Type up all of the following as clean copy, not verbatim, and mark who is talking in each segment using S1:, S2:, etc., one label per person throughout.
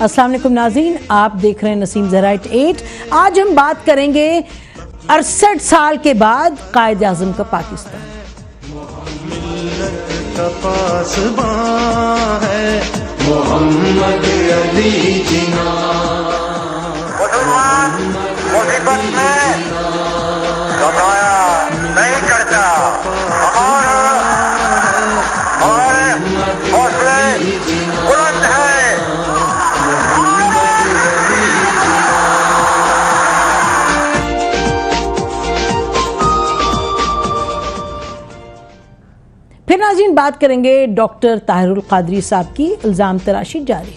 S1: अस्सलाम वालेकुम नाज़रीन, आप देख रहे हैं नसीम ज़हरा 8। आज हम बात करेंगे 68 साल के बाद कायद आज़म का पाकिस्तान।
S2: मोहम्मद अली जिना मुसलमान मुसीबत में घबराया नहीं करता। हमारे हौसले बुलंद है।
S1: फिर नाज़रीन बात करेंगे डॉक्टर ताहिरुल क़ादरी साहब की इल्ज़ाम तराशी जारी।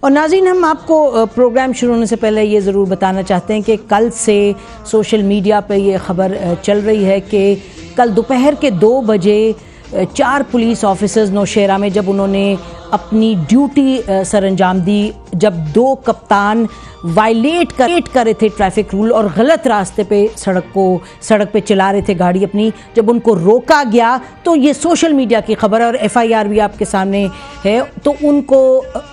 S1: और नाज़रीन, हम आपको प्रोग्राम शुरू होने से पहले ये ज़रूर बताना चाहते हैं कि कल से सोशल मीडिया पे ये ख़बर चल रही है कि कल दोपहर के 2 बजे 4 पुलिस ऑफिसर्स नौशेरा में जब उन्होंने अपनी ड्यूटी सरअंजाम दी, जब 2 कप्तान वायलेट कर रहे थे ट्रैफिक रूल और गलत रास्ते पे सड़क पे चला रहे थे गाड़ी अपनी, जब उनको रोका गया तो ये सोशल मीडिया की खबर है और FIR भी आपके सामने है। तो उनको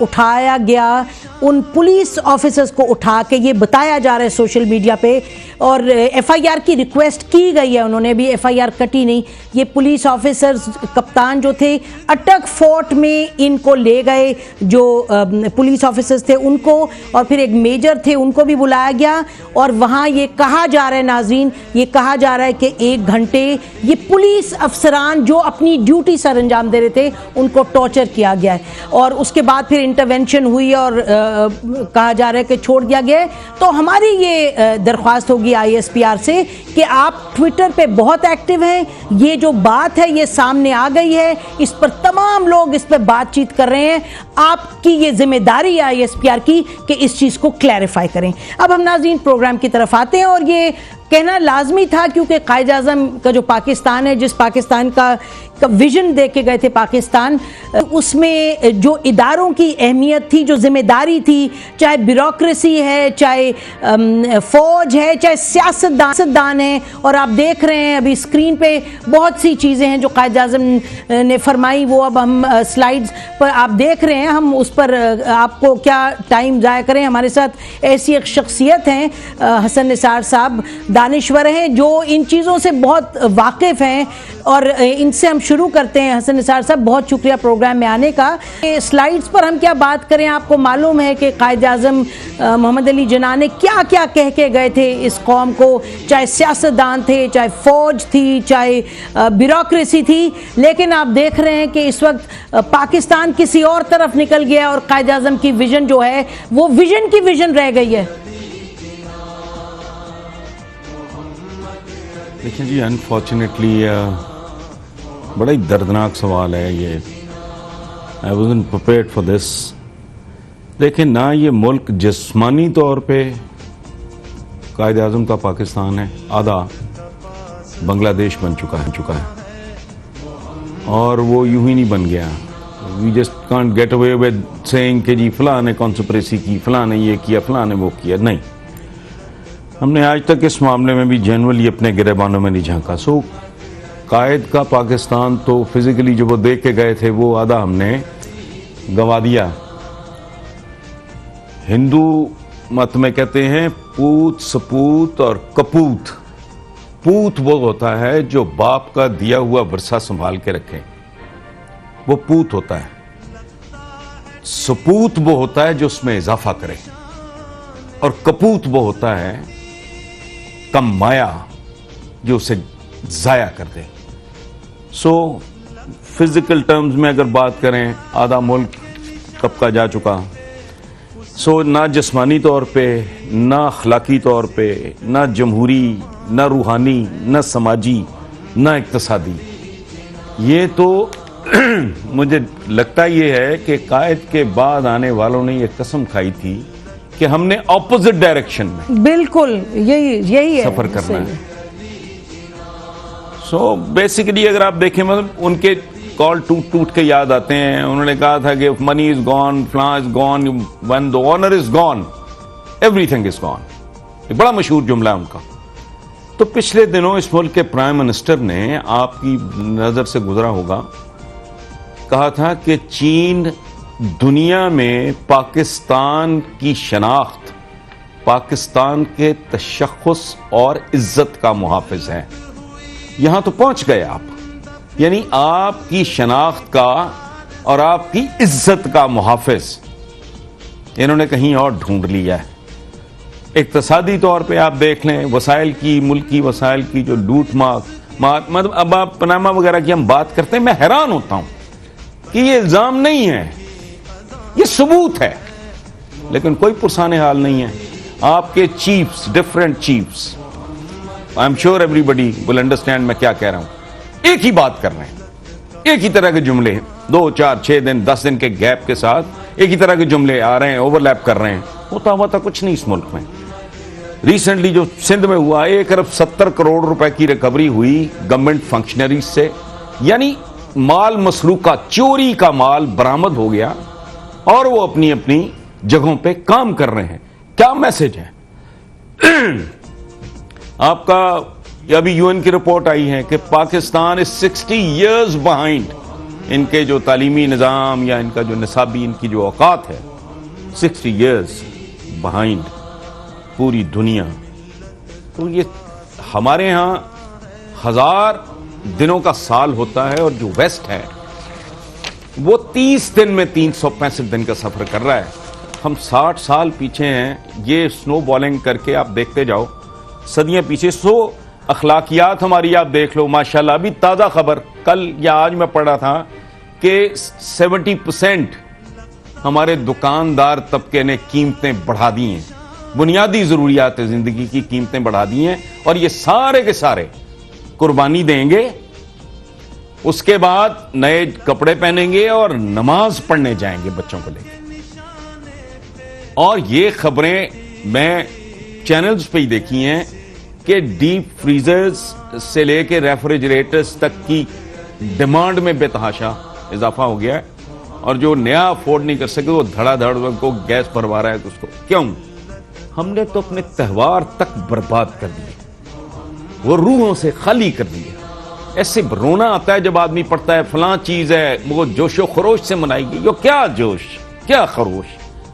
S1: उठाया गया, उन पुलिस ऑफिसर्स को उठा के ये बताया जा रहा है सोशल मीडिया पे, और FIR की रिक्वेस्ट की गई है, उन्होंने भी FIR कटी नहीं। ये पुलिस ऑफिसर्स कप्तान जो थे अटक फोर्ट में इनको ले गए, जो पुलिस ऑफिसर्स थे उनको, और फिर एक मेजर थे उनको भी बुलाया गया। और वहाँ ये कहा जा रहा है नाज़रीन, ये कहा जा रहा है कि 1 घंटे ये पुलिस अफसरान जो अपनी ड्यूटी सर अंजाम दे रहे थे उनको टॉर्चर किया गया है। और उसके बाद फिर इंटरवेंशन हुई और कहा जा रहा है कि छोड़ दिया गया है। तो हमारी ये दरख्वास्त होगी ISPR से कि आप ट्विटर पे बहुत एक्टिव हैं, ये जो बात है ये सामने आ गई है, इस पर तमाम लोग इस पर बातचीत कर रहे हैं, आपकी ये जिम्मेदारी है ISPR की कि इस चीज़ को क्लैरिफाई करें। अब हम नाज़रीन प्रोग्राम की तरफ आते हैं, और ये कहना लाजमी था क्योंकि कायद आज़म का जो पाकिस्तान है, जिस पाकिस्तान का विजन दे के गए थे पाकिस्तान, उसमें जो इदारों की अहमियत थी, जो जिम्मेदारी थी, चाहे ब्यूरोक्रेसी है, चाहे फ़ौज है, चाहे सियासतदान है, और आप देख रहे हैं अभी स्क्रीन पे बहुत सी चीज़ें हैं जो कायद आज़म ने फरमाई, वो अब हम स्लाइड्स पर आप देख रहे हैं। हम उस पर आपको क्या टाइम ज़ाया करें। हमारे साथ ऐसी एक शख्सियत हैं, हसन निसार साहब, दानिश्वर हैं, जो इन चीज़ों से बहुत वाकिफ़ हैं, और इनसे हम शुरू करते हैं। हसन निसार साहब, बहुत शुक्रिया प्रोग्राम में आने का। स्लाइड्स पर हम क्या बात करें, आपको मालूम है कि कायद आज़म मोहम्मद अली जिन्ना ने क्या क्या कह के गए थे इस कौम को, चाहे सियासतदान थे, चाहे फ़ौज थी, चाहे ब्यूरोक्रेसी थी, लेकिन आप देख रहे हैं कि इस वक्त पाकिस्तान किसी और तरफ निकल गया और कायद आज़म की विजन जो है वो विजन की विजन रह गई है।
S3: देखिए जी, अनफॉर्चुनेटली बड़ा ही दर्दनाक सवाल है ये। I wasn't prepared for this. देखिए, ना ये मुल्क जिस्मानी तौर पे कायद आज़म का पाकिस्तान है, आधा बांग्लादेश बन चुका है, और वो यूं ही नहीं बन गया। We just can't get away with saying कि जी फलां ने कॉन्स्पिरेसी की, फलां ने ये किया, फलां ने वो किया। नहीं, हमने आज तक इस मामले में भी जनरली अपने गिरेबानों में नहीं झांका। सो कायद का पाकिस्तान तो फिजिकली जो वो देख के गए थे वो आधा हमने गंवा दिया। हिंदू मत में कहते हैं पूत, सपूत और कपूत। पूत वो होता है जो बाप का दिया हुआ वर्षा संभाल के रखे, वो पूत होता है। सपूत वो होता है जो उसमें इजाफा करे, और कपूत वो होता है कम माया जो उसे जाया कर दे। सो फिजिकल टर्म्स में अगर बात करें, आधा मुल्क कब का जा चुका। सो ना जिस्मानी तौर पे, ना अखलाकी तौर पे, ना जमहूरी, ना रूहानी, ना समाजी, ना इक्तसादी। ये तो मुझे लगता ये है कि कायद के बाद आने वालों ने ये कसम खाई थी कि हमने ऑपोजिट डायरेक्शन में
S1: बिल्कुल यही है,
S3: सफर करना है। सो बेसिकली अगर आप देखें, मतलब उनके कॉल टूट के याद आते हैं। उन्होंने कहा था कि मनी इज गॉन, फ्लां is gone, when the honour is gone everything is gone. बड़ा मशहूर जुमला है उनका। तो पिछले दिनों इस मुल्क के प्राइम मिनिस्टर ने, आपकी नजर से गुजरा होगा, कहा था कि चीन दुनिया में पाकिस्तान की शनाख्त, पाकिस्तान के तशख्खुस और इज्जत का मुहाफिज है। यहां तो पहुंच गए आप, यानी आपकी शनाख्त का और आपकी इज्जत का मुहाफिज इन्होंने कहीं और ढूंढ लिया है। इक्तसादी तौर पे आप देख लें, वसाइल की, मुल्की वसाइल की जो लूट मार, मतलब अब आप पनामा वगैरह की हम बात करते हैं, मैं हैरान होता हूं कि ये इल्जाम नहीं है, ये सबूत है, लेकिन कोई पुरसाने हाल नहीं है। आपके chiefs, different chiefs, I am sure everybody will understand मैं क्या कह रहा हूं, एक ही बात कर रहे हैं, एक ही तरह के जुमले, 2, 4, 6 दिन, 10 दिन के गैप के साथ एक ही तरह के जुमले आ रहे हैं, ओवरलैप कर रहे हैं। होता हुआ था कुछ नहीं इस मुल्क में। रिसेंटली जो सिंध में हुआ, 1 अरब 70 करोड़ रुपए की रिकवरी हुई गवर्नमेंट फंक्शनरीज से, यानी माल मसरूका, चोरी का माल बरामद हो गया और वो अपनी अपनी जगहों पे काम कर रहे हैं। क्या मैसेज है? आपका अभी यूएन की रिपोर्ट आई है कि पाकिस्तान इज 60 years बिहाइंड, इनके जो तालीमी निज़ाम या इनका जो निसाबी, इनकी जो औकात है, 60 years बिहाइंड पूरी दुनिया। तो ये हमारे यहां 1000 दिनों का साल होता है और जो वेस्ट है वो 30 दिन में 365 दिन का सफर कर रहा है। हम 60 साल पीछे हैं। ये स्नो बॉलिंग करके आप देखते जाओ, सदियां पीछे। अखलाकियात हमारी आप देख लो, माशाल्लाह। अभी ताजा खबर कल या आज मैं पढ़ा था कि 70% हमारे दुकानदार तबके ने कीमतें बढ़ा दी हैं, बुनियादी जरूरियात जिंदगी की कीमतें बढ़ा दी हैं, और ये सारे के सारे कुर्बानी देंगे, उसके बाद नए कपड़े पहनेंगे और नमाज पढ़ने जाएंगे बच्चों को लेकर। और ये खबरें मैं चैनल्स पे ही देखी हैं कि डीप फ्रीजर्स से लेकर रेफ्रिजरेटर्स तक की डिमांड में बेतहाशा इजाफा हो गया है, और जो नया अफोर्ड नहीं कर सके वो धड़ाधड़ उनको गैस भरवा रहा है। तो उसको क्यों? हमने तो अपने त्यौहार तक बर्बाद कर दिए, वो रूहों से खाली कर दिए। ऐसे रोना आता है जब आदमी पढ़ता है फलां चीज है वो जोशो खरोश से मनाई गई। यो क्या जोश, क्या खरोश।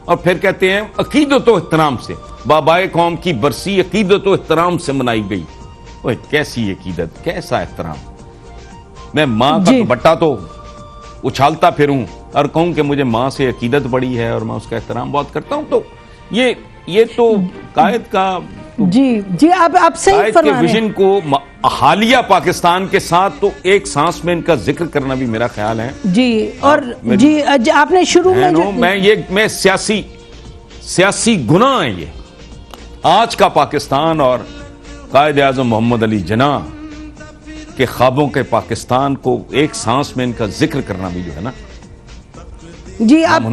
S3: और फिर कहते हैं अकीदत व एहतराम से, बाबाए कौम की बरसी अकीदत व एहतराम से मनाई गई। ओए कैसी अकीदत, कैसा एहतराम। मैं मां का दुपट्टा तो उछालता फिरूं और कहूं कि मुझे मां से अकीदत बड़ी है और मैं उसका एहतराम बहुत करता हूं। तो ये तो कायद का,
S1: जी आप सही फरमा रहे हैं।
S3: विजन को हालिया पाकिस्तान के साथ तो एक सांस में इनका जिक्र करना भी मेरा ख्याल है।
S1: जी, और जी आपने शुरू में
S3: मैं सियासी गुनाह है ये। आज का पाकिस्तान और कायद आज़म मोहम्मद अली जिन्ना के ख्वाबों के पाकिस्तान को एक सांस में इनका जिक्र करना भी जो है ना,
S1: जी आप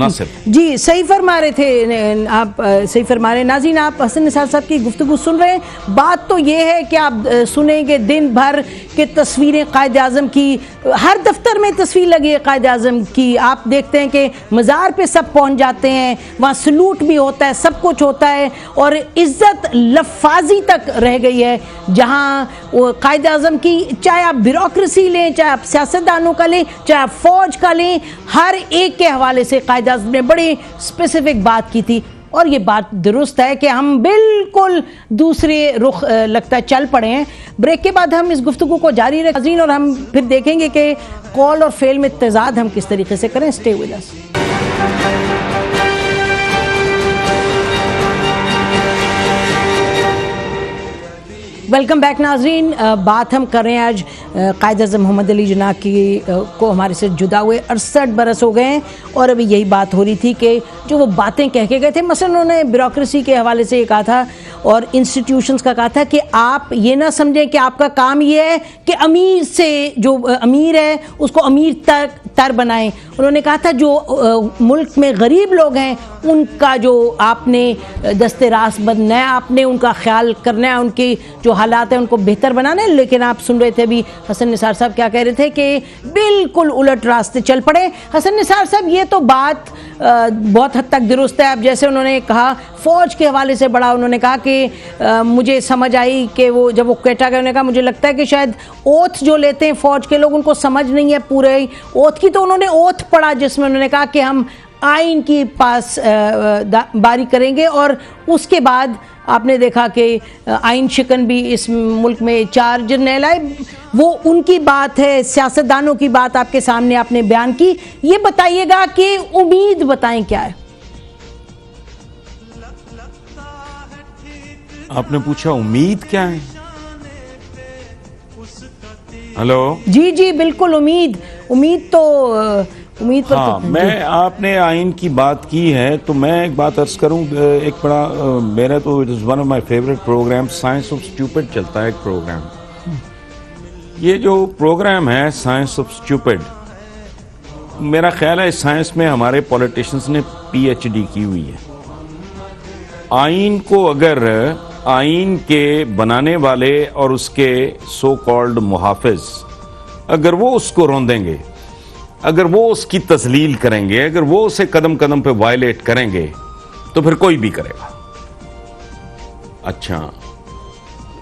S1: जी सही फरमा रहे थे। आप सही फरमा रहे हैं। नाज़रीन, आप हसन निसार साहब की गुफ्तगू सुन रहे हैं। बात तो ये है कि आप सुनेंगे दिन भर के तस्वीरें कायद आज़म की, हर दफ्तर में तस्वीर लगी है कायद आज़म की। आप देखते हैं कि मज़ार पे सब पहुंच जाते हैं, वहाँ सलूट भी होता है, सब कुछ होता है, और इज्जत लफाजी तक रह गई है। जहाँ कायद आज़म की, चाहे आप ब्यूरोक्रेसी लें, चाहे आप सियासतदानों का लें, चाहे आप फौज का लें, हर एक के हवाले से कायद आज़म ने बड़ी स्पेसिफिक बात की थी। और ये बात दुरुस्त है कि हम बिल्कुल दूसरे रुख लगता है चल पड़े हैं। ब्रेक के बाद हम इस गुफ्तगू को जारी रखें और हम फिर देखेंगे कि कॉल और फेल में तजाद हम किस तरीके से करें। Stay with us. Welcome back नाजरीन। बात हम कर रहे हैं आज कायद आज़म मोहम्मद अली जिन्ना की को हमारे से जुदा हुए 68 बरस हो गए हैं, और अभी यही बात हो रही थी कि जो वो बातें कह के गए थे, मसलन उन्होंने ब्यूरोक्रेसी के हवाले से ये कहा था और इंस्टीट्यूशंस का कहा था कि आप ये ना समझें कि आपका काम ये है कि अमीर से, जो अमीर है उसको अमीर बेहतर बनाएं। उन्होंने कहा था जो मुल्क में गरीब लोग हैं उनका जो आपने दस्ते रास्त बनना है, आपने उनका ख्याल करना है, उनकी जो हालात हैं उनको बेहतर बनाना है। लेकिन आप सुन रहे थे अभी हसन निसार साहब क्या कह रहे थे कि बिल्कुल उलट रास्ते चल पड़े। हसन निसार साहब, ये तो बात बहुत हद तक दुरुस्त है। अब जैसे उन्होंने कहा फौज के हवाले से बड़ा उन्होंने कहा कि मुझे समझ आई कि वो जब वो क्वेटा गए, उन्होंने कहा मुझे लगता है कि शायद ओथ जो लेते हैं फौज के लोग उनको समझ नहीं है पूरे ओथ की। तो उन्होंने ओथ पढ़ा जिसमें उन्होंने कहा कि हम आइन की पास बारी करेंगे, और उसके बाद आपने देखा कि आइन शिकन भी इस मुल्क में 4 जर्नैल आए। वो उनकी बात है, सियासतदानों की बात आपके सामने आपने बयान की। ये बताइएगा कि उम्मीद बताएं क्या है।
S3: आपने पूछा उम्मीद क्या है? हेलो
S1: जी जी बिल्कुल, उम्मीद पर
S3: हाँ,
S1: तो
S3: मैं आपने आइन की बात की है तो मैं एक बात अर्ज करूं। एक बड़ा मेरा तो it is one of my favourite programme, science of stupid चलता है एक प्रोग्राम। ये जो प्रोग्राम है साइंस ऑफ स्टूपिड, मेरा ख्याल है इस साइंस में हमारे पॉलिटिशियंस ने पीएचडी की हुई है। आइन को अगर आइन के बनाने वाले और उसके सो कॉल्ड मुहाफिज अगर वो उसको रौंदेंगे, अगर वो उसकी तस्लील करेंगे, अगर वो उसे कदम कदम पे वायलेट करेंगे तो फिर कोई भी करेगा। अच्छा,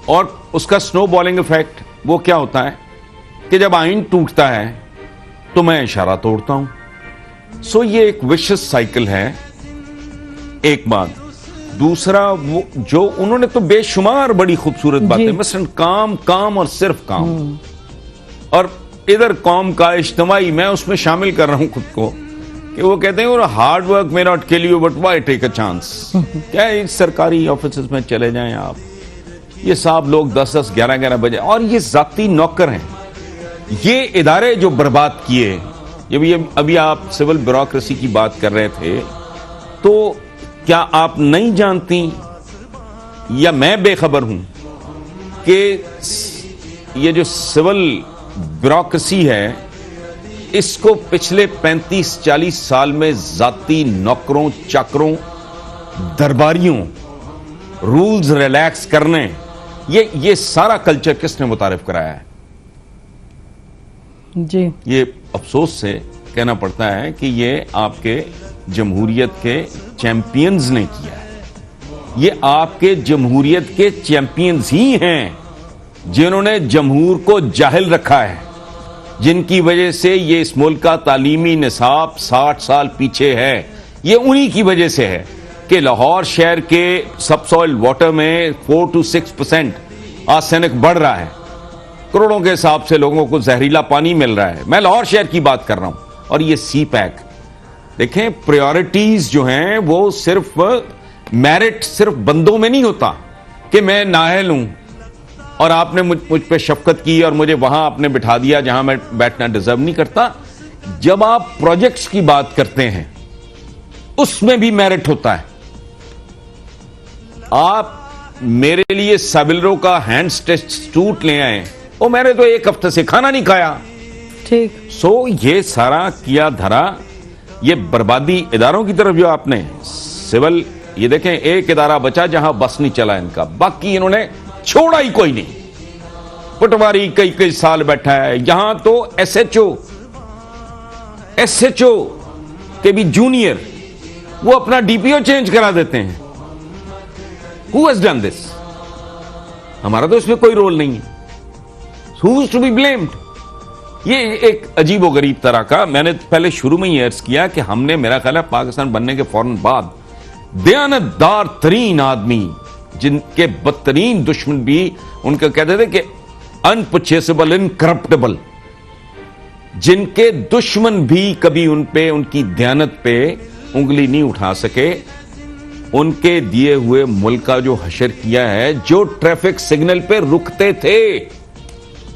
S3: और उसका स्नो बॉलिंग इफेक्ट वो क्या होता है कि जब आइन टूटता है तो मैं इशारा तोड़ता हूं। सो ये एक विशियस साइकिल है, एक बात। दूसरा, वो जो उन्होंने तो बेशुमार बड़ी खूबसूरत बातें, मसलन काम काम और सिर्फ काम, और इधर कौम का इज्तिमाई, मैं उसमें शामिल कर रहा हूं खुद को कि वो कहते हैं hard work may not kill you but why take a chance. क्या है, सरकारी ऑफिस में चले जाएं आप, ये साहब लोग 10-10, 11-11 बजे, और ये जाती नौकर हैं। ये इदारे जो बर्बाद किए, अभी आप सिविल ब्यूरोक्रेसी की बात कर रहे थे, तो क्या आप नहीं जानती या मैं बेखबर हूं कि ये जो सिविल ब्यूरोक्रेसी है इसको पिछले 35-40 साल में जाती नौकरों, चाकरों, दरबारियों, रूल्स रिलैक्स करने, ये सारा कल्चर किसने मुतारिफ कराया है?
S1: जी,
S3: ये अफसोस से कहना पड़ता है कि ये आपके जमहूरियत के चैंपियंस ने किया है। ये आपके जमहूरियत के चैंपियंस ही हैं जिन्होंने जमहूर को जाहिल रखा है, जिनकी वजह से ये इस मुल्क का तालीमी निसाब 60 साल पीछे है। ये उन्हीं की वजह से है कि लाहौर शहर के सबसॉइल वाटर में 4 to 6% आर्सेनिक बढ़ रहा है। करोड़ों के हिसाब से लोगों को जहरीला पानी मिल रहा है। मैं लाहौर शहर की बात कर रहा हूं। और ये सी पैक देखें, प्रायोरिटीज जो हैं वो सिर्फ मेरिट सिर्फ बंदों में नहीं होता कि मैं नाअहल हूं और आपने मुझ पे शफकत की और मुझे वहां आपने बिठा दिया जहां मैं बैठना डिजर्व नहीं करता। जब आप प्रोजेक्ट्स की बात करते हैं उसमें भी मेरिट होता है। आप मेरे लिए साबिलरो का हैंड स्टूट ले आए, वो मैंने तो 1 हफ्ते से खाना नहीं खाया।
S1: ठीक।
S3: सो ये सारा किया धरा, ये बर्बादी इदारों की तरफ जो आपने सिविल, ये देखें एक इदारा बचा जहां बस नहीं चला इनका, बाकी इन्होंने छोड़ा ही कोई नहीं। पटवारी कई साल बैठा है यहां, तो एसएचओ के भी जूनियर वो अपना डीपीओ चेंज करा देते हैं। Who has done this? हमारा तो इसमें कोई रोल नहीं है। Who is to be blamed? ये एक अजीब व गरीब तरह का, मैंने पहले शुरू में ही अर्ज किया कि हमने, मेरा ख्याल है पाकिस्तान बनने के फौरन बाद दयानतदार तरीन आदमी, जिनके बदतरीन दुश्मन भी उनके कहते थे कि अनपरचेसेबल, इनकरप्टेबल, जिनके दुश्मन भी कभी उन पे, उनकी दयानत पे उंगली नहीं उठा सके, उनके दिए हुए मुल्क का जो हशर किया है। जो ट्रैफिक सिग्नल पे रुकते थे,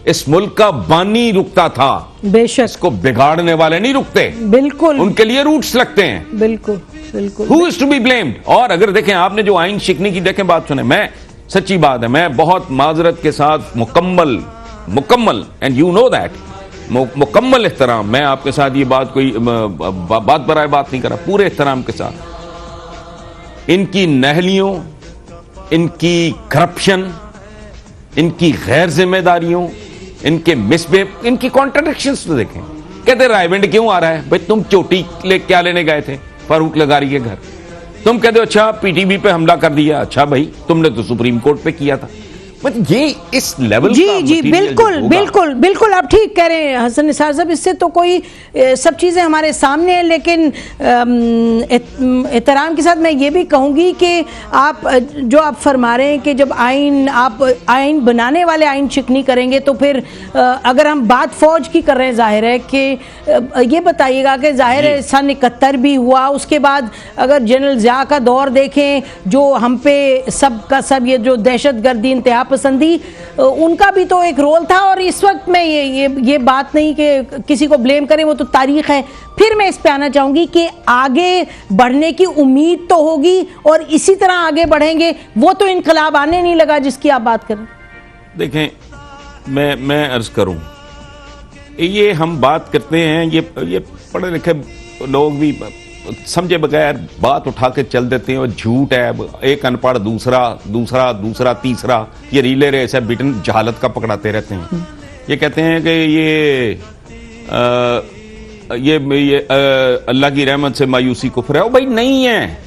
S3: इस मुल्क का बानी रुकता था,
S1: बेशक,
S3: इसको बिगाड़ने वाले नहीं रुकते।
S1: बिल्कुल,
S3: उनके लिए रूट्स लगते हैं।
S1: बिल्कुल बिल्कुल।
S3: Who is to be blamed? और अगर देखें आपने जो आइन शिकनी की देखें बात सुने, मैं सच्ची बात है, मैं बहुत माजरत के साथ मुकम्मल एंड यू नो दैट मुकम्मल एहतराम, मैं आपके साथ ये बात कोई बात बराए बात नहीं कर रहा, पूरे एहतराम के साथ, इनकी नहलियों, इनकी करप्शन, इनकी गैर जिम्मेदारियों, इनके मिसबिहेव, इनकी कॉन्ट्रडिक्शंस तो देखें। कहते रायविंड क्यों आ रहा है? भाई तुम चोटी क्या लेने गए थे फारूक लगारी के घर? तुम कहते हो अच्छा पीटीबी पे हमला कर दिया, अच्छा भाई तुमने तो सुप्रीम कोर्ट पे किया था। मतलब ये इस लेवल
S1: जी
S3: का
S1: जी बिल्कुल बिल्कुल बिल्कुल आप ठीक कह रहे हैं हसन निसार साहब, इससे तो कोई सब चीज़ें हमारे सामने हैं, लेकिन एहतराम के साथ मैं ये भी कहूँगी कि आप जो आप फरमा रहे हैं कि जब आप आइन बनाने वाले आइन चिकनी करेंगे तो फिर अगर हम बात फौज की कर रहे हैं, जाहिर है कि ये बताइएगा कि जाहिर है सन 71 भी हुआ, उसके बाद अगर जनरल ज़िया का दौर देखें जो हम पे सब का सब ये जो दहशतगर्दी इंतहा पसंदी उनका भी तो एक रोल था। और इस वक्त में ये बात नहीं कि किसी को ब्लेम करें, वो तो तारीख है। फिर मैं इस पे आना चाहूंगी कि आगे बढ़ने की उम्मीद तो होगी और इसी तरह आगे बढ़ेंगे, वो तो इनकलाब आने नहीं लगा जिसकी आप बात करें।
S3: देखें मैं अर्ज करूं, ये हम बात करते हैं, ये पढ़े लिखे लोग भी समझे बगैर बात उठा के चल देते हैं और झूठ है, एक अनपढ़ दूसरा तीसरा, ये रीले रेस है, बिटन जहालत का पकड़ाते रहते हैं। ये कहते हैं कि ये अल्लाह की रहमत से मायूसी कुफ्र है। ओ भाई नहीं है,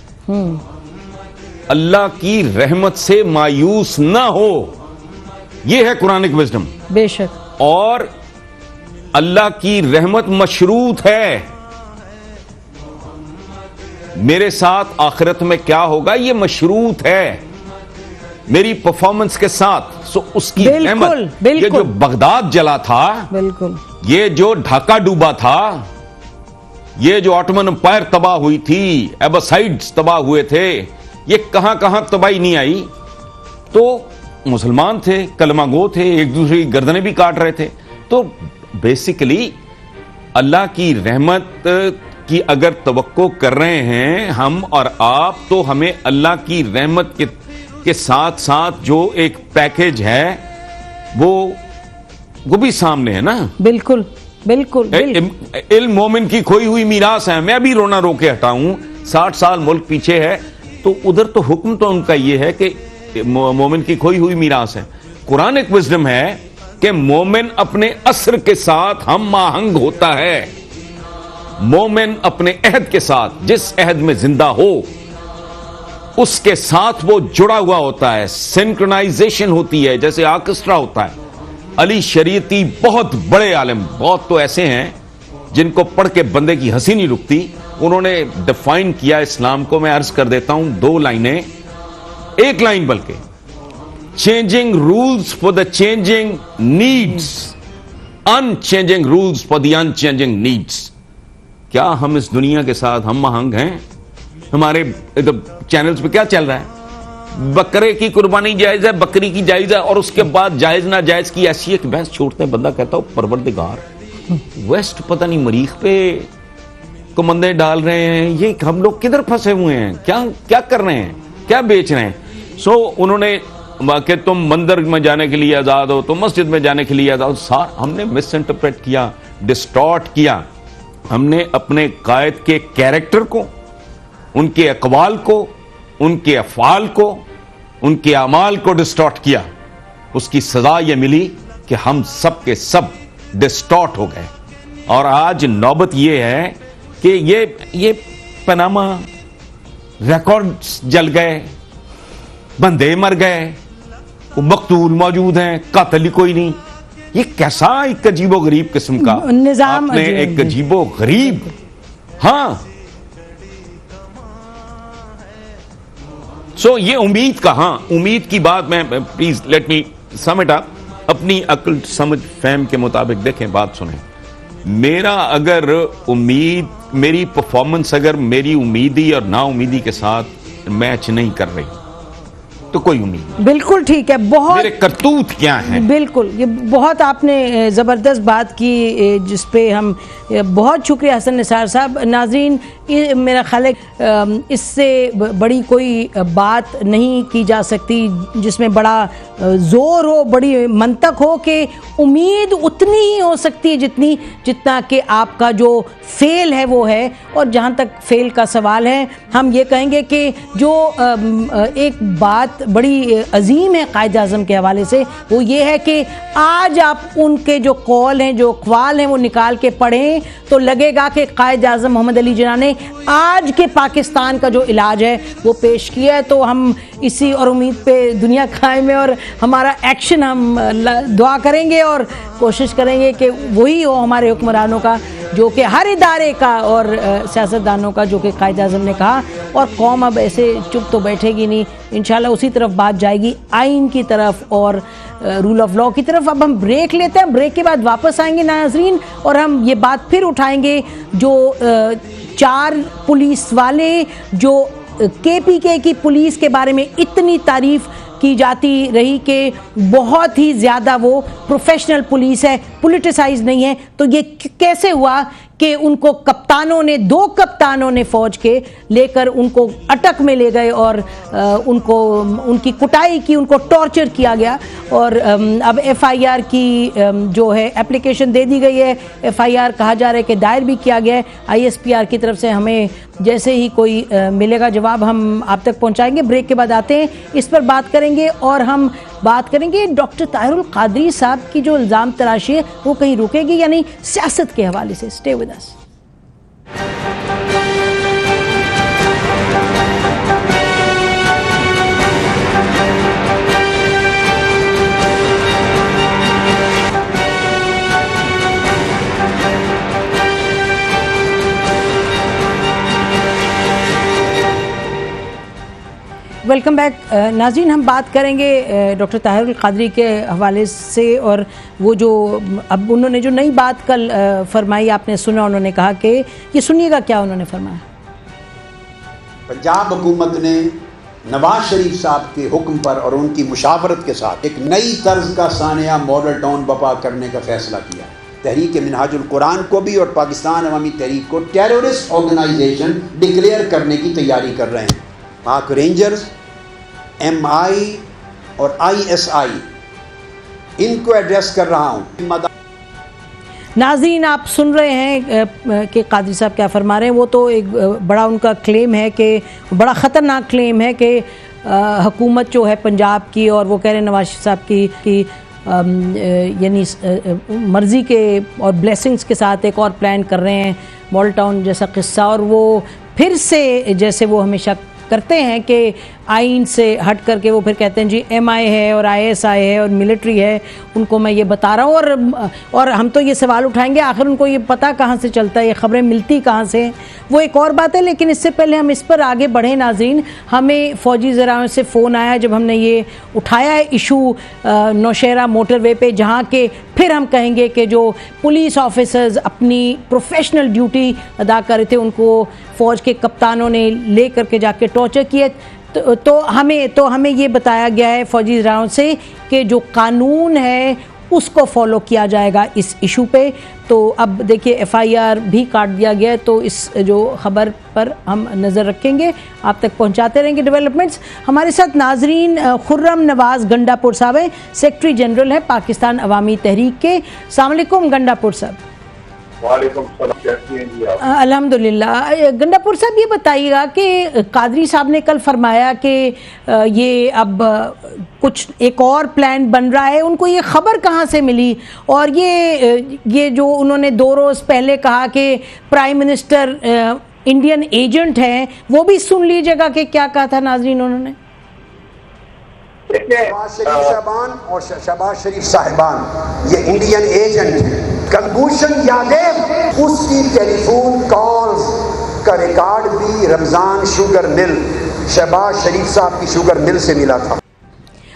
S3: अल्लाह की रहमत से मायूस ना हो, ये है कुरानिक विजडम।
S1: बेशक,
S3: और अल्लाह की रहमत मशरूत है। मेरे साथ आखिरत में क्या होगा ये मशरूत है मेरी परफॉर्मेंस के साथ। सो उसकी रहमत, ये जो बगदाद जला था, बिल्कुल, ये जो ढाका डूबा था, ये जो ऑटोमन एम्पायर तबाह हुई थी, एबसाइड्स तबाह हुए थे, ये कहां कहां तबाही नहीं आई? तो मुसलमान थे, कलमागो थे, एक दूसरे की गर्दनें भी काट रहे थे। तो बेसिकली अल्लाह की रहमत की अगर तवक्को कर रहे हैं हम और आप, तो हमें अल्लाह की रहमत के साथ साथ जो एक पैकेज है वो भी सामने है ना। बिल्कुल बिल्कुल, इल्म मोमिन की खोई हुई मीरास है। मैं भी रोना रो के हटाऊं, 60 साल मुल्क पीछे है, तो उधर तो हुक्म तो उनका ये है कि मोमिन की खोई हुई मीरास है। कुरान एक विजडम है कि मोमिन अपने असर के साथ हम आहंग होता है। मोमिन अपने अहद के साथ, जिस अहद में जिंदा हो उसके साथ वो जुड़ा हुआ होता है, सिंक्रोनाइजेशन होती है, जैसे ऑर्केस्ट्रा होता है। अली शरीयती बहुत बड़े आलिम, बहुत तो ऐसे हैं जिनको पढ़ के बंदे की हंसी नहीं रुकती, उन्होंने डिफाइन किया इस्लाम को। मैं अर्ज कर देता हूं 2 लाइनें, 1 लाइन बल्कि, changing rules for the changing needs, unchanging rules for the unchanging needs. क्या हम इस दुनिया के साथ हम आहंग हैं? हमारे चैनल्स पे क्या चल रहा है? बकरे की कुर्बानी जायज है, बकरी की जायज है, और उसके बाद जायज ना जायज की ऐसी एक बहस छोड़ते हैं। बंदा कहता हो परवरदिगार, वेस्ट पता नहीं मरीख पे कुमंदे डाल रहे हैं, ये हम लोग किधर फंसे हुए हैं? क्या कर रहे हैं, क्या बेच रहे हैं? सो उन्होंने कि तुम मंदिर में जाने के लिए आजाद हो, तुम मस्जिद में जाने के लिए आजाद हो। हमने मिस इंटरप्रेट किया, डिस्टॉर्ट किया। हमने अपने कायद के कैरेक्टर को, उनके अकवाल को, उनके अफआल को, उनके अमाल को डिस्टॉर्ट किया। उसकी सजा यह मिली कि हम सब के सब डिस्टॉर्ट हो गए। और आज नौबत यह है कि ये पनामा रिकॉर्ड्स जल गए, बंदे मर गए, मकतूल मौजूद हैं, कातिल ही कोई नहीं। ये कैसा एक अजीबो गरीब किस्म का निजाम, आपने एक अजीबो गरीब, हाँ। सो ये उम्मीद का, हाँ उम्मीद की बात, मैं please let me sum it up, अपनी अक्ल समझ फहम के मुताबिक देखें, बात सुने। मेरा अगर उम्मीद, मेरी परफॉर्मेंस अगर मेरी उम्मीदी और नाउमीदी के साथ मैच नहीं कर रही तो कोई उम्मीद नहीं। बिल्कुल ठीक है, बहुत मेरे करतूत क्या हैं। बिल्कुल, ये बहुत आपने ज़बरदस्त बात की जिस पे हम बहुत शुक्रिया हसन निसार साहब। नाज़रीन, मेरा ख्याल है इससे बड़ी कोई बात नहीं की जा सकती जिसमें बड़ा
S1: ज़ोर हो, बड़ी मंतक हो कि उम्मीद उतनी ही हो सकती है जितना कि आपका जो फेल है वो है। और जहाँ तक फेल का सवाल है, हम ये कहेंगे कि जो एक बात बड़ी अजीम है कायद आज़म के हवाले से, वो ये है कि आज आप उनके जो कौल हैं, जो अक़वाल हैं, वो निकाल के पढ़ें तो लगेगा कि कायद आज़म मोहम्मद अली जिन्ना ने आज के पाकिस्तान का जो इलाज है वो पेश किया है। तो हम इसी और उम्मीद पे दुनिया कायम है और हमारा एक्शन हम दुआ करेंगे और कोशिश करेंगे कि वही हो हमारे हुक्मरानों का, जो कि हर इदारे का और सियासतदानों का, जो कि कायद आज़म ने कहा। और कौम अब ऐसे चुप तो बैठेगी नहीं, इंशाल्लाह उसी तरफ बात जाएगी, आइन की तरफ और रूल ऑफ लॉ की तरफ। अब हम ब्रेक लेते हैं, ब्रेक के बाद वापस आएंगे नाज़रीन और हम ये बात फिर उठाएंगे जो 4 पुलिस वाले जो KPK की पुलिस के बारे में इतनी तारीफ की जाती रही कि बहुत ही ज़्यादा वो प्रोफेशनल पुलिस है, पॉलिटिसाइज नहीं है। तो ये कैसे हुआ कि उनको कप्तानों ने, 2 कप्तानों ने फ़ौज के लेकर उनको अटक में ले गए और उनको उनकी कुटाई की, उनको टॉर्चर किया गया। और अब FIR की जो है एप्लीकेशन दे दी गई है, FIR कहा जा रहा है कि दायर भी किया गया है ISPR की तरफ से। हमें जैसे ही कोई मिलेगा जवाब हम आप तक पहुंचाएंगे। ब्रेक के बाद आते हैं, इस पर बात करेंगे और हम बात करेंगे डॉक्टर ताहिरुल कादरी साहब की जो इल्ज़ाम तराशी है वो कहीं रुकेगी या नहीं, सियासत के हवाले से। Stay with us. Welcome back नाज़रीन। हम बात करेंगे डॉक्टर ताहिरुल कादरी के हवाले से और वो जो अब उन्होंने जो नई बात कल फरमाई, आपने सुना, उन्होंने कहा कि ये सुनिएगा क्या उन्होंने फरमाया।
S4: पंजाब हुकूमत ने नवाज शरीफ साहब के हुक्म पर और उनकी मुशावरत के साथ एक नई तर्ज का सानिया मॉडल टाउन बपा करने का फैसला किया। तहरीक मिनहाजुल कुरान को भी और पाकिस्तान अवामी तहरीक को टेररिस्ट ऑर्गेनाइजेशन डिक्लेयर करने की तैयारी कर रहे हैं। पाक रेंजर्स, MI और ISI, इनको एड्रेस कर रहा हूँ।
S1: नाज़रीन, आप सुन रहे हैं कि कादरी साहब क्या फरमा रहे हैं। वो तो एक बड़ा उनका क्लेम है कि बड़ा ख़तरनाक क्लेम है कि हुकूमत जो है पंजाब की, और वो कह रहे हैं नवाज साहब की यानी मर्ज़ी के और ब्लेसिंग्स के साथ एक और प्लान कर रहे हैं मॉडल टाउन जैसा किस्सा। और वो फिर से जैसे वो हमेशा करते हैं कि आइन से हट करके वो फिर कहते हैं जी MI है और ISI है और मिलिट्री है, उनको मैं ये बता रहा हूँ। और हम तो ये सवाल उठाएंगे आखिर उनको ये पता कहाँ से चलता है, ये ख़बरें मिलती कहाँ से, वो एक और बात है। लेकिन इससे पहले हम इस पर आगे बढ़ें नाज़रीन, हमें फ़ौजी ज़राओं से फ़ोन आया जब हमने ये उठाया है इशू नौशहरा मोटरवे पे, जहाँ के फिर हम कहेंगे कि जो पुलिस ऑफिसर्स अपनी प्रोफेशनल ड्यूटी अदा कर रहे थे, उनको फ़ौज के कप्तानों ने ले करके जाके टॉर्चर किए। तो हमें ये बताया गया है फ़ौजी ज़राओं से कि जो कानून है उसको फॉलो किया जाएगा इस इशू पे। तो अब देखिए FIR भी काट दिया गया है, तो इस जो ख़बर पर हम नज़र रखेंगे, आप तक पहुंचाते रहेंगे डेवलपमेंट्स। हमारे साथ नाजरीन खुर्रम नवाज़ गंडापुर साहब हैं, सेक्रेटरी जनरल है पाकिस्तान अवामी तहरीक के। अस्सलाम वालेकुम गंडापुर साहब।
S2: वालेकुम सलाम, कैसी हैं जी आप?
S1: अल्हम्दुलिल्लाह। गंडापुर साहब ये बताइएगा कि कादरी साहब ने कल फरमाया कि ये अब कुछ एक और प्लान बन रहा है, उनको ये खबर कहाँ से मिली? और ये जो उन्होंने 2 रोज़ पहले कहा कि प्राइम मिनिस्टर इंडियन एजेंट हैं, वो भी सुन लीजिएगा कि क्या कहा था नाजरीन उन्होंने।
S4: शहबाज शरीफ साहबान और शहबाज शरीफ साहिबान ये इंडियन एजेंट हैं। कलभूषण यादव उसकी टेलीफोन कॉल्स का रिकॉर्ड भी रमज़ान शुगर मिल, शहबाज शरीफ साहब की शुगर मिल से मिला था।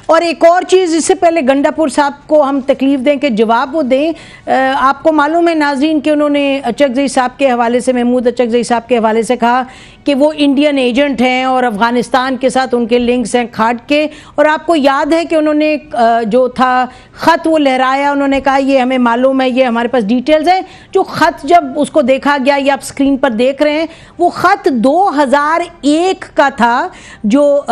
S1: और एक और चीज़, इससे पहले गंडापुर साहब को हम तकलीफ दें कि जवाब वो दें, आपको मालूम है नाजरीन कि उन्होंने अचकज़ई साहब के हवाले से, महमूद अचकज़ई साहब के हवाले से कहा कि वो इंडियन एजेंट हैं और अफगानिस्तान के साथ उनके लिंक्स हैं खाट के। और आपको याद है कि उन्होंने जो था ख़त वो लहराया, उन्होंने कहा ये हमें मालूम है, ये हमारे पास डिटेल्स हैं। जो ख़त जब उसको देखा गया, ये आप स्क्रीन पर देख रहे हैं, वो ख़त 2001 का था जो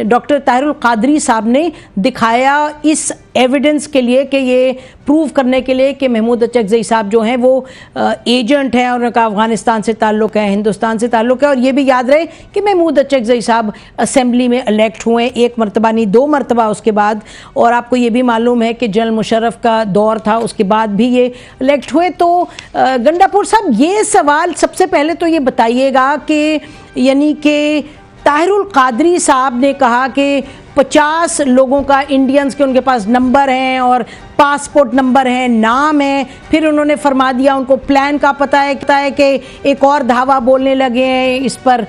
S1: डॉक्टर ताहिरुल कादरी साहब ने दिखाया इस एविडेंस के लिए, कि ये प्रूव करने के लिए कि महमूद अचकज़ई साहब जो हैं वो एजेंट हैं, और उनका अफगानिस्तान से ताल्लुक़ है, हिंदुस्तान से ताल्लुक़ है। और ये भी याद रहे कि महमूद अचकज़ई साहब असेंबली में इलेक्ट हुए, एक मरतबा नहीं 2 मरतबा उसके बाद। और आपको ये भी मालूम है कि जनरल मुशर्रफ का दौर था, उसके बाद भी ये इलेक्ट हुए। तो गंडापुर साहब, ये सवाल सबसे पहले तो ये बताइएगा कि यानी कि ताहिरुल कादरी साहब ने कहा कि 50 लोगों का, इंडियंस के उनके पास नंबर हैं और पासपोर्ट नंबर हैं, नाम है। फिर उन्होंने फरमा दिया उनको प्लान का पता है कि एक और धावा बोलने लगे हैं इस पर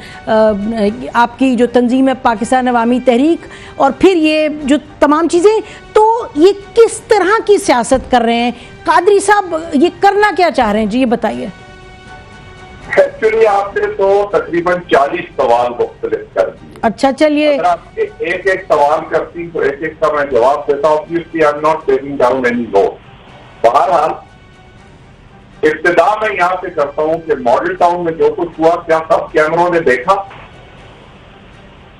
S1: आपकी जो तंजीम है पाकिस्तान अवामी तहरीक, और फिर ये जो तमाम चीज़ें। तो ये किस तरह की सियासत कर रहे हैं कादरी साहब, ये करना क्या चाह रहे हैं जी, ये बताइए।
S2: एक्चुअली आपने तो तकरीबन 40 सवाल मुख्तलिफ कर दिए।
S1: अच्छा, चलिए।
S2: अगर आप एक एक सवाल करती तो एक एक का मैं जवाब देता हूँ। Obviously I am not taking down any note. बहरहाल इब्तिदा में यहाँ से करता हूँ कि मॉडल टाउन में जो कुछ हुआ, क्या सब कैमरों ने देखा?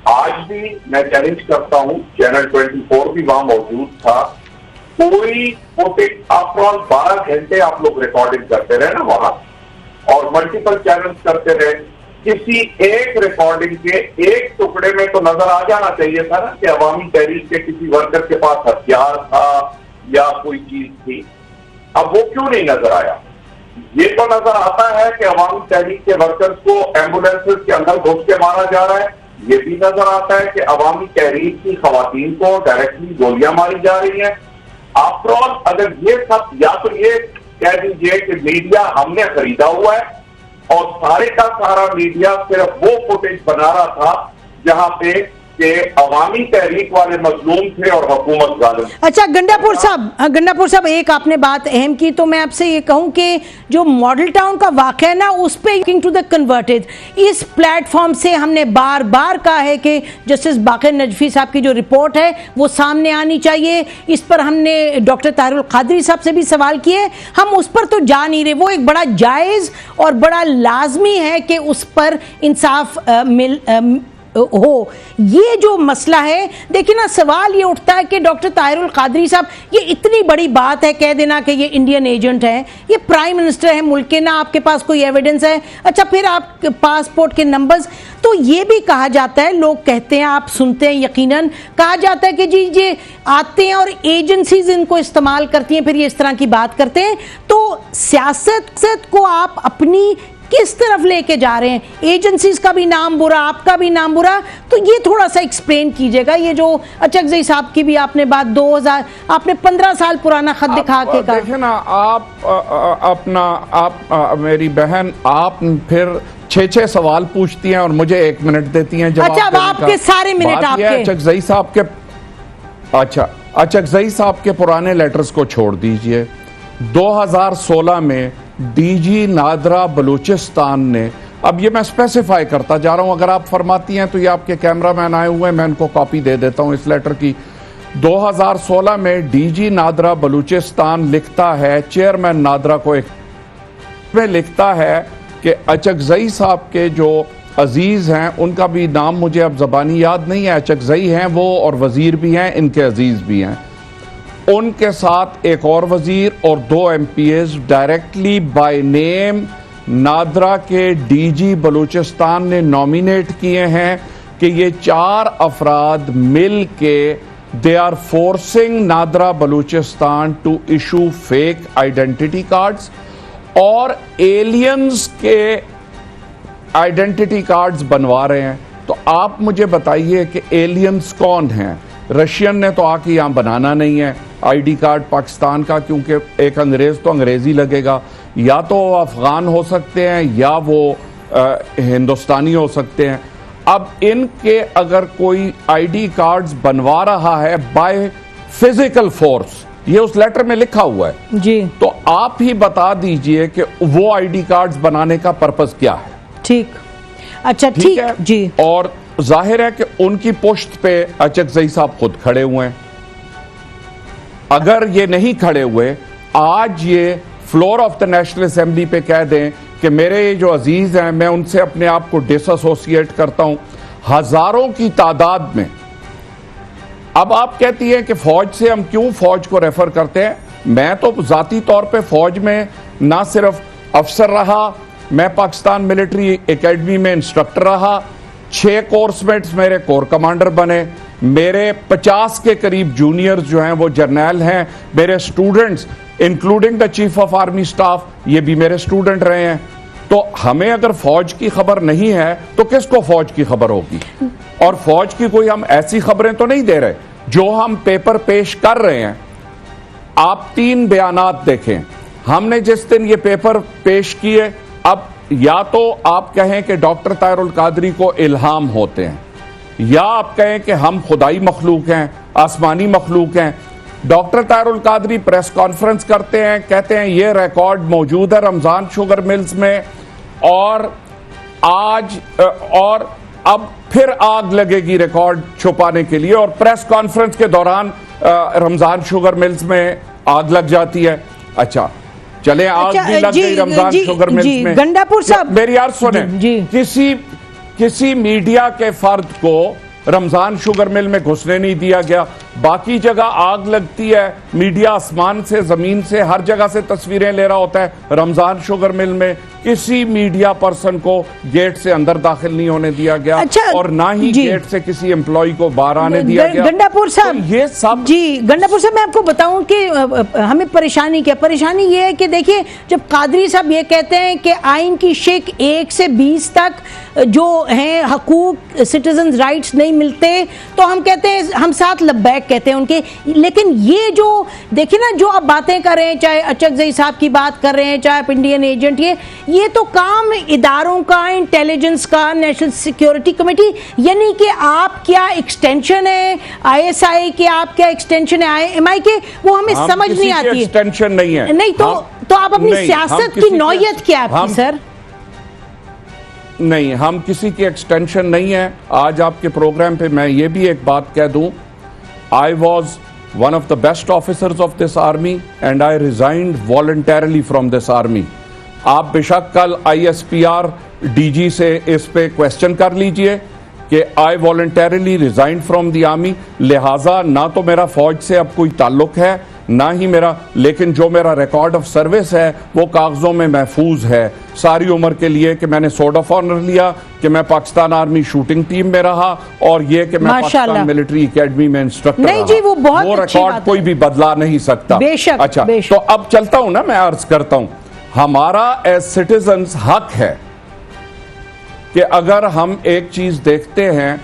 S2: आज भी मैं चैलेंज करता हूँ, चैनल 24 भी वहां मौजूद था, पूरी फुटेज आफ्टर ऑल 12 घंटे आप लोग रिकॉर्डिंग करते रहे ना वहां, और मल्टीपल चैनल्स करते रहे। किसी एक रिकॉर्डिंग के एक टुकड़े में तो नजर आ जाना चाहिए था ना कि अवामी तहरीक के किसी वर्कर के पास हथियार था या कोई चीज थी। अब वो क्यों नहीं नजर आया? ये तो नजर आता है कि अवामी तहरीक के वर्कर्स को एम्बुलेंसेस के अंदर घुस के मारा जा रहा है। ये भी नजर आता है कि अवामी तहरीक की खवातीन को डायरेक्टली गोलियां मारी जा रही हैं। आफ्टर ऑल अगर ये सब, या तो ये कह दीजिए कि मीडिया हमने खरीदा हुआ है और सारे का सारा मीडिया सिर्फ वो फुटेज बना रहा था जहां पे कि अवामी तहरीक वाले मजलूम थे और हुकूमत जालिम।
S1: अच्छा गंडापुर साहब, एक आपने बात अहम की, तो मैं आपसे ये कहूं कि जो मॉडल टाउन का वाक़या है ना, उस पे टू द कन्वर्टेड, इस प्लेटफॉर्म से हमने बार बार कहा है कि जस्टिस बाक़िर नजफी साहब की जो रिपोर्ट है वो सामने आनी चाहिए। इस पर हमने डॉक्टर ताहिरुल कादरी साहब से भी सवाल किए, हम उस पर तो जा नहीं रहे। वो एक बड़ा जायज़ और बड़ा लाजमी है कि उस पर इंसाफ हो। ये जो मसला है, देखिए ना, सवाल ये उठता है कि डॉक्टर ताहिरुल कादरी साहब, ये इतनी बड़ी बात है कह देना कि ये इंडियन एजेंट है, ये प्राइम मिनिस्टर है मुल्क के, ना आपके पास कोई एविडेंस है। अच्छा, फिर आप पासपोर्ट के नंबर्स, तो ये भी कहा जाता है, लोग कहते हैं, आप सुनते हैं यकीनन, कहा जाता है कि जी ये आते हैं और एजेंसीज इनको इस्तेमाल करती हैं, फिर ये इस तरह की बात करते हैं। तो सियासत को आप अपनी किस तरफ लेके जा रहे हैं? एजेंसीज का भी नाम बुरा, आपका भी नाम बुरा, तो ये थोड़ा सा एक्सप्लेन कीजिएगा। ये जो अचकज़ई साहब की भी आपने बात 2000, आपने 15 साल पुराना खत दिखा के कहा।
S5: देखें ना, आप मेरी बहन, आप फिर 6 सवाल पूछती हैं और मुझे 1 मिनट देती हैं जवाब।
S1: अच्छा, अब आपके सारे मिनट आपके।
S5: अचकज़ई साहब के, अच्छा, अचकज़ई साहब के पुराने लेटर्स को छोड़ दीजिए। 2016 में डीजी नादरा बलूचिस्तान ने, अब ये मैं स्पेसिफाई करता जा रहा हूं, अगर आप फरमाती हैं तो ये आपके कैमरामैन आए हुए हैं, मैं इनको कॉपी दे देता हूं इस लेटर की। 2016 में डीजी नादरा बलूचिस्तान लिखता है, चेयरमैन नादरा को एक में लिखता है कि अचकज़ई साहब के जो अजीज हैं, उनका भी नाम मुझे अब ज़बानी याद नहीं है, अचकज़ई हैं वो और वजीर भी हैं, इनके अजीज भी हैं, उनके साथ एक और वजीर और 2 MPs directly by name NADRA के डीजी बलूचिस्तान ने नॉमिनेट किए हैं कि ये 4 अफराद मिल के they are forcing NADRA Balochistan to issue fake identity cards और एलियंस के आइडेंटिटी कार्ड्स बनवा रहे हैं। तो आप मुझे बताइए कि एलियंस कौन हैं? रशियन ने तो आके यहाँ बनाना नहीं है आईडी कार्ड पाकिस्तान का, क्योंकि एक अंग्रेज तो अंग्रेजी लगेगा, या तो वो अफगान हो सकते हैं या वो हिंदुस्तानी हो सकते हैं। अब इनके अगर कोई आईडी कार्ड्स बनवा रहा है बाय फिजिकल फोर्स, ये उस लेटर में लिखा हुआ है
S1: जी,
S5: तो आप ही बता दीजिए कि वो आईडी कार्ड्स बनाने का पर्पस क्या है।
S1: ठीक। अच्छा, ठीक
S5: है
S1: जी।
S5: और जाहिर है कि उनकी पुश्त पे अचकजई साहब खुद खड़े हुए हैं। अगर ये नहीं खड़े हुए, आज ये floor of the national assembly पे कह दें कि मेरे जो अजीज हैं, मैं उनसे अपने आप को डिसएसोसिएट करता हूं, हजारों की तादाद में। अब आप कहती हैं कि फौज से हम क्यों फौज को रेफर करते हैं। मैं तो जाती तौर पे फौज में ना सिर्फ अफसर रहा, मैं पाकिस्तान मिलिट्री एकेडमी में इंस्ट्रक्टर रहा, 6 कोर्समेट्स मेरे कोर कमांडर बने, मेरे 50 के करीब जूनियर्स जो हैं वो जर्नैल हैं, मेरे students including the chief of army staff ये भी मेरे स्टूडेंट रहे हैं। तो हमें अगर फौज की खबर नहीं है तो किसको फौज की खबर होगी। और फौज की कोई हम ऐसी खबरें तो नहीं दे रहे जो हम पेपर पेश कर रहे हैं। आप 3 बयानात देखें, हमने जिस दिन ये पेपर पेश किए, अब या तो आप कहें कि डॉक्टर ताहिरुल कादरी को इल्हाम होते हैं, या आप कहें कि हम खुदाई मखलूक हैं, आसमानी मखलूक हैं। Doctor Tahirul Qadri press conference करते हैं, कहते हैं ये रिकॉर्ड मौजूद है रमजान शुगर मिल्स में, और आज और अब फिर आग लगेगी रिकॉर्ड छुपाने के लिए, और प्रेस कॉन्फ्रेंस के दौरान रमजान शुगर मिल्स में आग लग जाती है। अच्छा चले, आग भी लग गई रमजान शुगर मिल्स में।
S1: गंडापुर साहब
S5: मेरी यार सुने, किसी मीडिया के फर्द को रमजान शुगर मिल में घुसने नहीं दिया गया। बाकी जगह आग लगती है, मीडिया आसमान से, जमीन से, हर जगह से तस्वीरें ले रहा होता है। रमजान शुगर मिल में किसी मीडिया पर्सन को गेट से अंदर दाखिल नहीं होने दिया गया।
S1: अच्छा,
S5: और ना ही गेट से किसी एम्प्लॉय को बाहर आने दिया गया।
S1: गंडापुर साहब,
S5: तो ये सब
S1: जी गंडापुर साहब, मैं आपको बताऊं कि हमें परेशानी क्या, परेशानी ये है कि देखिए, जब कादरी साहब ये कहते हैं कि आइन की शिक 1 से 20 तक जो हैं हकूक, सिटीजन राइट्स नहीं मिलते, तो हम कहते हैं, हम साथ लब्बैक कहते हैं उनके। लेकिन ये जो देखिए ना, जो आप बातें कर रहे हैं, चाहे अचकजई साहब की बात कर रहे हैं, चाहे आप इंडियन एजेंट, ये तो काम इदारों का, इंटेलिजेंस का, नेशनल सिक्योरिटी कमेटी, यानी कि आप क्या एक्सटेंशन है ISI के, आप क्या एक्सटेंशन है IMI के, वो हमें समझ नहीं आती है।
S5: एक्सटेंशन नहीं है।
S1: नहीं तो आप अपनी सियासत की नौयत क्या है आपकी सर?
S5: नहीं, हम किसी की एक्सटेंशन नहीं है। आज आपके प्रोग्राम पे मैं ये भी एक बात कह दूं, I was one of the best officers of this army and I resigned voluntarily from this army. आप बेशक कल ISPR DG से इस पे क्वेश्चन कर लीजिए कि I voluntarily resigned from the army. लिहाजा ना तो मेरा फौज से अब कोई ताल्लुक है, ना ही मेरा, लेकिन जो मेरा रिकॉर्ड ऑफ सर्विस है वो कागजों में महफूज है सारी उम्र के लिए, कि मैंने सोर्ड ऑफ ऑनर लिया, कि मैं पाकिस्तान आर्मी शूटिंग टीम में रहा, और ये कि मैं पाकिस्तान मिलिट्री एकेडमी में इंस्ट्रक्टर रहा।
S1: जी, वो
S5: रिकॉर्ड कोई भी बदला नहीं सकता।
S1: बेशक,
S5: अच्छा
S1: बेशक।
S5: तो अब चलता हूं ना, मैं अर्ज करता हूं, हमारा एज सिटीजन्स हक है कि अगर हम एक चीज देखते हैं,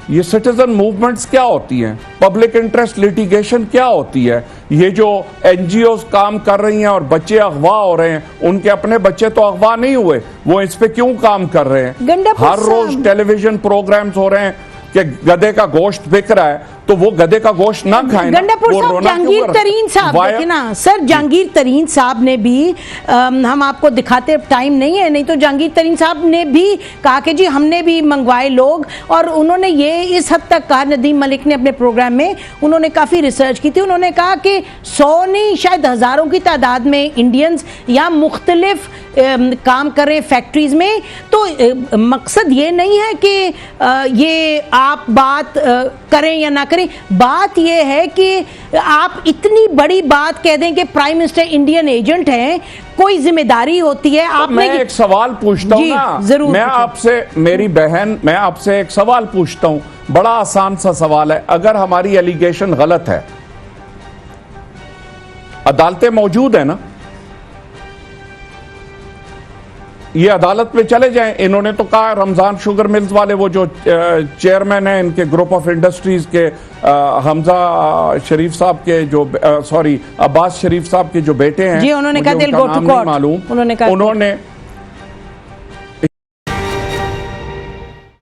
S5: ये सिटीजन मूवमेंट्स क्या होती हैं, पब्लिक इंटरेस्ट लिटिगेशन क्या होती है, ये जो NGOs काम कर रही हैं और बच्चे अगवा हो रहे हैं, उनके अपने बच्चे तो अगवा नहीं हुए, वो इस पे क्यों काम कर रहे हैं? हर रोज टेलीविजन प्रोग्राम्स हो रहे हैं कि गधे का गोश्त बिक रहा है, तो वो गधे का गोश्त ना खाएं।
S1: गंडापुर साहब, जहांगीर तरीन साहब देखिए ना सर, जहांगीर तरीन साहब ने भी, हम आपको दिखाते, टाइम नहीं है, नहीं तो जहांगीर तरीन साहब ने भी कहा कि जी हमने भी मंगवाए लोग, और उन्होंने ये इस हद तक कहा, नदीम मलिक ने अपने प्रोग्राम में, उन्होंने काफ़ी रिसर्च की थी, उन्होंने कहा कि 100 नहीं शायद हज़ारों की तादाद में इंडियंस यहाँ मुख्तलिफ काम कर रहे हैं फैक्ट्रीज में। तो मकसद ये नहीं है कि ये आप बात करें या ना करें, बात ये है कि आप इतनी बड़ी बात कह दें कि प्राइम मिनिस्टर इंडियन एजेंट हैं, कोई जिम्मेदारी होती है।
S5: तो मैं एक सवाल पूछता हूं ना,
S1: जरूर,
S5: मैं आपसे, मेरी बहन, मैं आपसे एक सवाल पूछता हूं, बड़ा आसान सा सवाल है। अगर हमारी एलिगेशन गलत है, अदालतें मौजूद है ना, ये अदालत में चले जाएं। इन्होंने तो कहा, रमजान शुगर मिल्स वाले, वो जो चेयरमैन हैं इनके ग्रुप ऑफ इंडस्ट्रीज के, हमजा शरीफ साहब के जो, सॉरी अब्बास शरीफ साहब के जो बेटे हैं,
S1: जी, उन्होंने कहा दिल गो टू कोर्ट,
S5: मालूम, उन्होंने